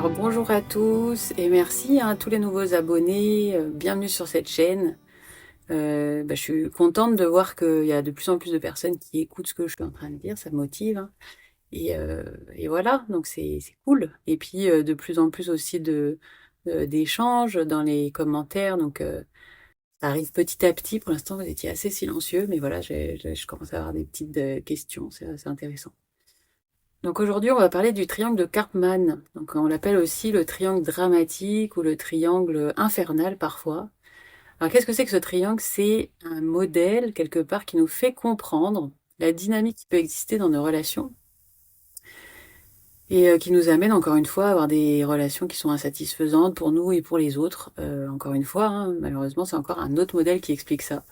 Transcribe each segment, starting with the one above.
Alors bonjour à tous et merci à tous les nouveaux abonnés, bienvenue sur cette chaîne. Je suis contente de voir qu'il y a de plus en plus de personnes qui écoutent ce que je suis en train de dire, ça me motive, hein. Et voilà, donc c'est cool. Et puis de plus en plus aussi d'échanges dans les commentaires, donc ça arrive petit à petit. Pour l'instant, vous étiez assez silencieux, mais voilà, je commence à avoir des petites questions, c'est intéressant. Donc aujourd'hui, on va parler du triangle de Karpman. Donc on l'appelle aussi le triangle dramatique ou le triangle infernal parfois. Alors qu'est-ce que c'est que ce triangle? C'est un modèle quelque part qui nous fait comprendre la dynamique qui peut exister dans nos relations et qui nous amène encore une fois à avoir des relations qui sont insatisfaisantes pour nous et pour les autres. Encore une fois, hein, malheureusement, c'est encore un autre modèle qui explique ça.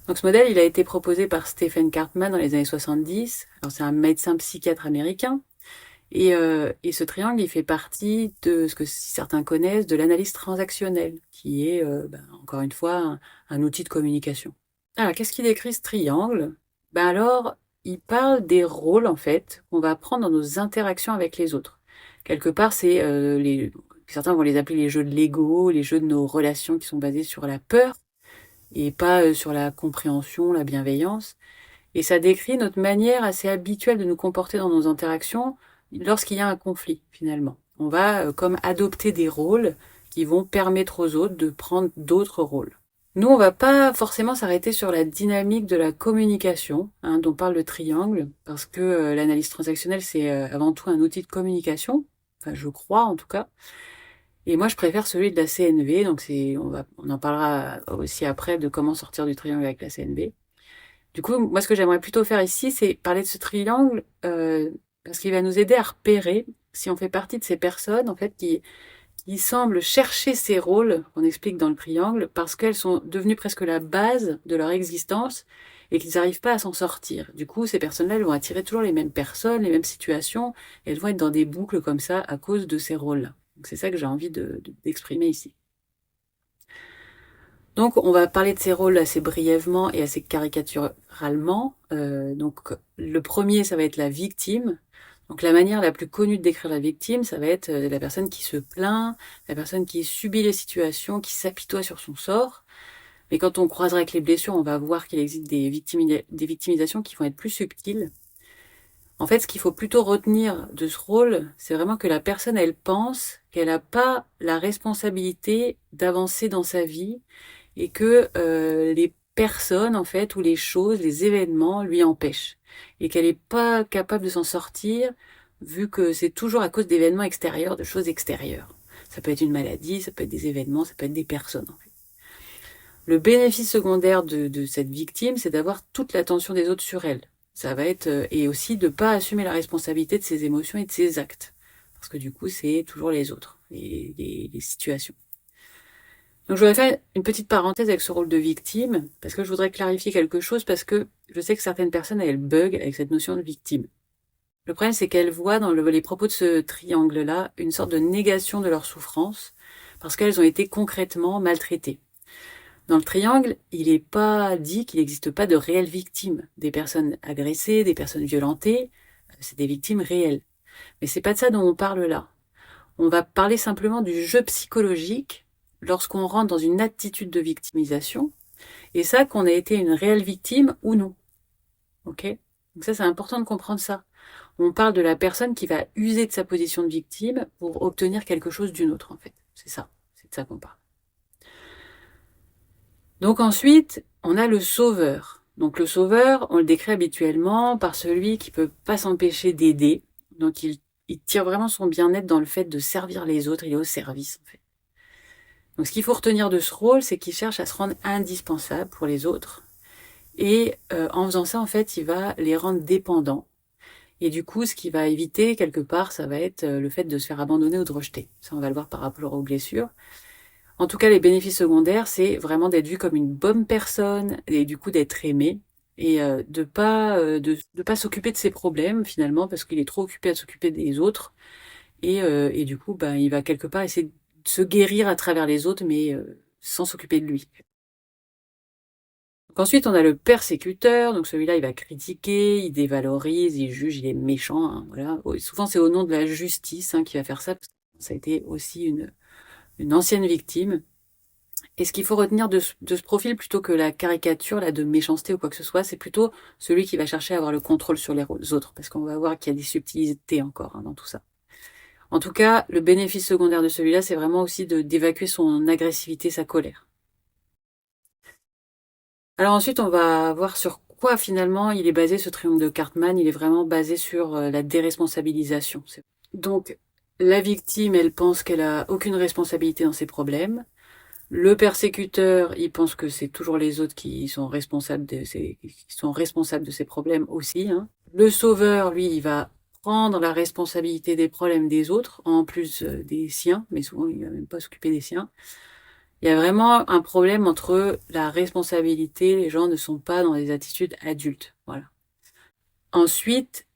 Donc ce modèle, il a été proposé par Stephen Karpman dans les années 70. Alors c'est un médecin psychiatre américain. Et ce triangle, il fait partie de ce que certains connaissent de l'analyse transactionnelle, qui est, encore une fois, un outil de communication. Alors, qu'est-ce qui décrit ce triangle? Alors, il parle des rôles, en fait, qu'on va prendre dans nos interactions avec les autres. Quelque part, c'est certains vont les appeler les jeux de l'ego, les jeux de nos relations qui sont basés sur la peur et pas sur la compréhension, la bienveillance. Et ça décrit notre manière assez habituelle de nous comporter dans nos interactions lorsqu'il y a un conflit, finalement. On va comme adopter des rôles qui vont permettre aux autres de prendre d'autres rôles. Nous, on va pas forcément s'arrêter sur la dynamique de la communication, hein, dont parle le triangle, parce que l'analyse transactionnelle, c'est avant tout un outil de communication, enfin je crois en tout cas. Et moi, je préfère celui de la CNV, donc on en parlera aussi après de comment sortir du triangle avec la CNV. Du coup, moi, ce que j'aimerais plutôt faire ici, c'est parler de ce triangle, parce qu'il va nous aider à repérer si on fait partie de ces personnes, en fait, qui semblent chercher ces rôles qu'on explique dans le triangle, parce qu'elles sont devenues presque la base de leur existence et qu'ils n'arrivent pas à s'en sortir. Du coup, ces personnes-là, elles vont attirer toujours les mêmes personnes, les mêmes situations, et elles vont être dans des boucles comme ça à cause de ces rôles-là. Donc c'est ça que j'ai envie d'exprimer ici. Donc, on va parler de ces rôles assez brièvement et assez caricaturalement. Donc, le premier, ça va être la victime. Donc, la manière la plus connue de décrire la victime, ça va être la personne qui se plaint, la personne qui subit les situations, qui s'apitoie sur son sort. Mais quand on croisera avec les blessures, on va voir qu'il existe des victimisations qui vont être plus subtiles. En fait, ce qu'il faut plutôt retenir de ce rôle, c'est vraiment que la personne, elle pense qu'elle n'a pas la responsabilité d'avancer dans sa vie et que les personnes, en fait, ou les choses, les événements lui empêchent. Et qu'elle n'est pas capable de s'en sortir, vu que c'est toujours à cause d'événements extérieurs, de choses extérieures. Ça peut être une maladie, ça peut être des événements, ça peut être des personnes, en fait. Le bénéfice secondaire de cette victime, c'est d'avoir toute l'attention des autres sur elle. Ça va être, et aussi de ne pas assumer la responsabilité de ses émotions et de ses actes. Parce que du coup, c'est toujours les autres, les situations. Donc je voudrais faire une petite parenthèse avec ce rôle de victime, parce que je voudrais clarifier quelque chose, parce que je sais que certaines personnes, elles bug avec cette notion de victime. Le problème, c'est qu'elles voient dans les propos de ce triangle-là une sorte de négation de leur souffrance, parce qu'elles ont été concrètement maltraitées. Dans le triangle, il n'est pas dit qu'il n'existe pas de réelles victimes. Des personnes agressées, des personnes violentées, c'est des victimes réelles. Mais c'est pas de ça dont on parle là. On va parler simplement du jeu psychologique lorsqu'on rentre dans une attitude de victimisation, et ça, qu'on a été une réelle victime ou non. Ok? Donc ça, c'est important de comprendre ça. On parle de la personne qui va user de sa position de victime pour obtenir quelque chose d'une autre, en fait. C'est de ça qu'on parle. Donc ensuite, on a le sauveur. Donc le sauveur, on le décrit habituellement par celui qui peut pas s'empêcher d'aider. Donc il tire vraiment son bien-être dans le fait de servir les autres, il est au service, en fait. Donc ce qu'il faut retenir de ce rôle, c'est qu'il cherche à se rendre indispensable pour les autres. Et en faisant ça, en fait, il va les rendre dépendants. Et du coup, ce qu'il va éviter, quelque part, ça va être le fait de se faire abandonner ou de rejeter. Ça, on va le voir par rapport aux blessures. En tout cas, les bénéfices secondaires, c'est vraiment d'être vu comme une bonne personne et du coup d'être aimé et de pas s'occuper de ses problèmes finalement parce qu'il est trop occupé à s'occuper des autres et du coup, il va quelque part essayer de se guérir à travers les autres, mais sans s'occuper de lui. Donc ensuite, on a le persécuteur. Donc celui-là, il va critiquer, il dévalorise, il juge, il est méchant. Hein, voilà. Souvent, c'est au nom de la justice qu'il va faire ça. Ça a été aussi une ancienne victime. Et ce qu'il faut retenir de ce profil, plutôt que la caricature là, de méchanceté ou quoi que ce soit, c'est plutôt celui qui va chercher à avoir le contrôle sur les autres, parce qu'on va voir qu'il y a des subtilités encore dans tout ça. En tout cas, le bénéfice secondaire de celui-là, c'est vraiment aussi d'évacuer son agressivité, sa colère. Alors ensuite, on va voir sur quoi finalement il est basé, ce triangle de Cartman. Il est vraiment basé sur la déresponsabilisation. Donc, la victime, elle pense qu'elle a aucune responsabilité dans ses problèmes. Le persécuteur, il pense que c'est toujours les autres qui sont responsables de ses problèmes aussi. Hein. Le sauveur, lui, il va prendre la responsabilité des problèmes des autres, en plus des siens, mais souvent il va même pas s'occuper des siens. Il y a vraiment un problème entre la responsabilité, les gens ne sont pas dans des attitudes adultes. Voilà. Ensuite,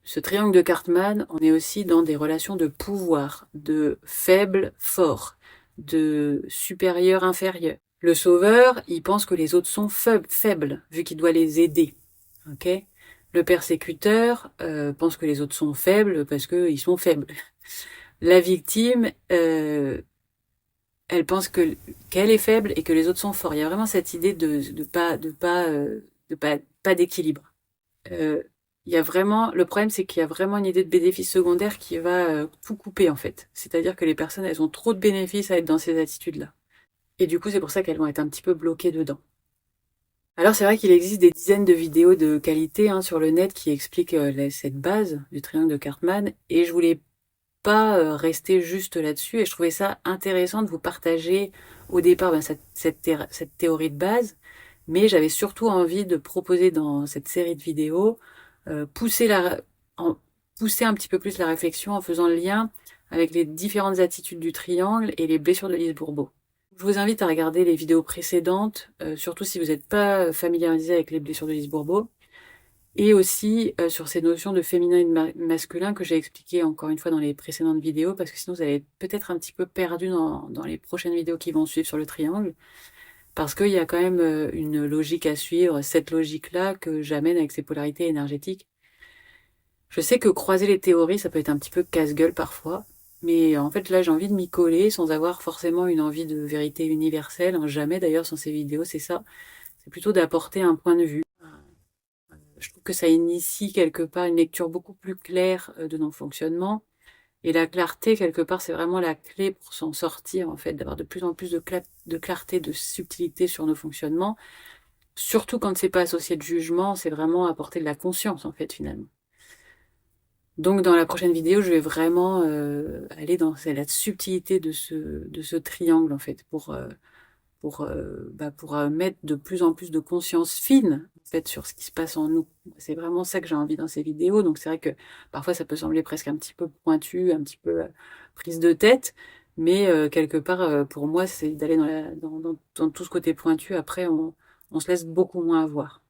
ce triangle de Cartman, on est aussi dans des relations de pouvoir, de faible-fort, de supérieur-inférieur. Le sauveur, il pense que les autres sont faibles, vu qu'il doit les aider. Ok ? Le persécuteur pense que les autres sont faibles parce qu'ils sont faibles. La victime, elle pense qu'elle est faible et que les autres sont forts. Il y a vraiment cette idée de pas d'équilibre. Il y a vraiment, le problème, c'est qu'il y a vraiment une idée de bénéfice secondaire qui va tout couper, en fait. C'est-à-dire que les personnes, elles ont trop de bénéfices à être dans ces attitudes-là. Et du coup, c'est pour ça qu'elles vont être un petit peu bloquées dedans. Alors, c'est vrai qu'il existe des dizaines de vidéos de qualité sur le net qui expliquent cette base du triangle de Cartman. Et je voulais pas rester juste là-dessus. Et je trouvais ça intéressant de vous partager au départ cette théorie de base. Mais j'avais surtout envie de proposer dans cette série de vidéos pousser un petit peu plus la réflexion en faisant le lien avec les différentes attitudes du triangle et les blessures de Lise Bourbeau. Je vous invite à regarder les vidéos précédentes, surtout si vous n'êtes pas familiarisé avec les blessures de Lise Bourbeau, et aussi sur ces notions de féminin et de masculin que j'ai expliqué encore une fois dans les précédentes vidéos, parce que sinon vous allez être peut-être un petit peu perdu dans les prochaines vidéos qui vont suivre sur le triangle, parce qu'il y a quand même une logique à suivre, cette logique-là que j'amène avec ces polarités énergétiques. Je sais que croiser les théories, ça peut être un petit peu casse-gueule parfois, mais en fait là j'ai envie de m'y coller sans avoir forcément une envie de vérité universelle, jamais d'ailleurs sans ces vidéos, c'est ça, c'est plutôt d'apporter un point de vue. Je trouve que ça initie quelque part une lecture beaucoup plus claire de nos fonctionnements, et la clarté quelque part c'est vraiment la clé pour s'en sortir en fait, d'avoir de plus en plus de clarté, de subtilité sur nos fonctionnements, surtout quand c'est pas associé de jugement, c'est vraiment apporter de la conscience en fait finalement. Donc dans la prochaine vidéo, je vais vraiment aller dans la subtilité de ce triangle en fait, pour mettre de plus en plus de conscience fine en fait sur ce qui se passe en nous. C'est vraiment ça que j'ai envie dans ces vidéos. Donc c'est vrai que parfois ça peut sembler presque un petit peu pointu, un petit peu prise de tête, mais quelque part pour moi c'est d'aller dans tout ce côté pointu. Après on se laisse beaucoup moins avoir.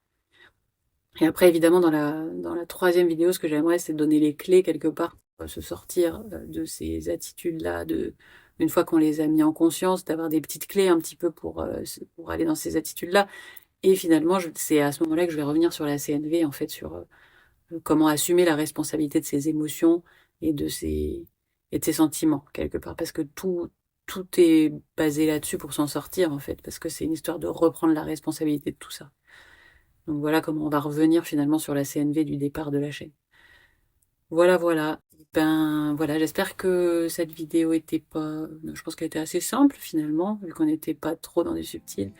Et après, évidemment, dans la troisième vidéo, ce que j'aimerais, c'est de donner les clés quelque part pour se sortir de ces attitudes-là, une fois qu'on les a mis en conscience, d'avoir des petites clés un petit peu pour aller dans ces attitudes-là. Et finalement, c'est à ce moment-là que je vais revenir sur la CNV, en fait, sur comment assumer la responsabilité de ses émotions et de ses sentiments, quelque part. Parce que tout est basé là-dessus pour s'en sortir, en fait. Parce que c'est une histoire de reprendre la responsabilité de tout ça. Donc voilà comment on va revenir finalement sur la CNV du départ de la chaîne. Voilà, voilà. Ben voilà, j'espère que cette vidéo était pas... Je pense qu'elle était assez simple finalement, vu qu'on n'était pas trop dans du subtil.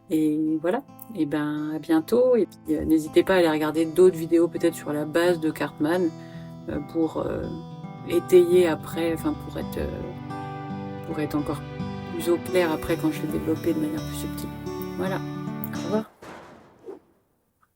Et voilà, et ben à bientôt. Et puis n'hésitez pas à aller regarder d'autres vidéos peut-être sur la base de Cartman pour étayer après, enfin pour être encore plus au clair après quand je vais développer de manière plus subtile. Voilà, au revoir.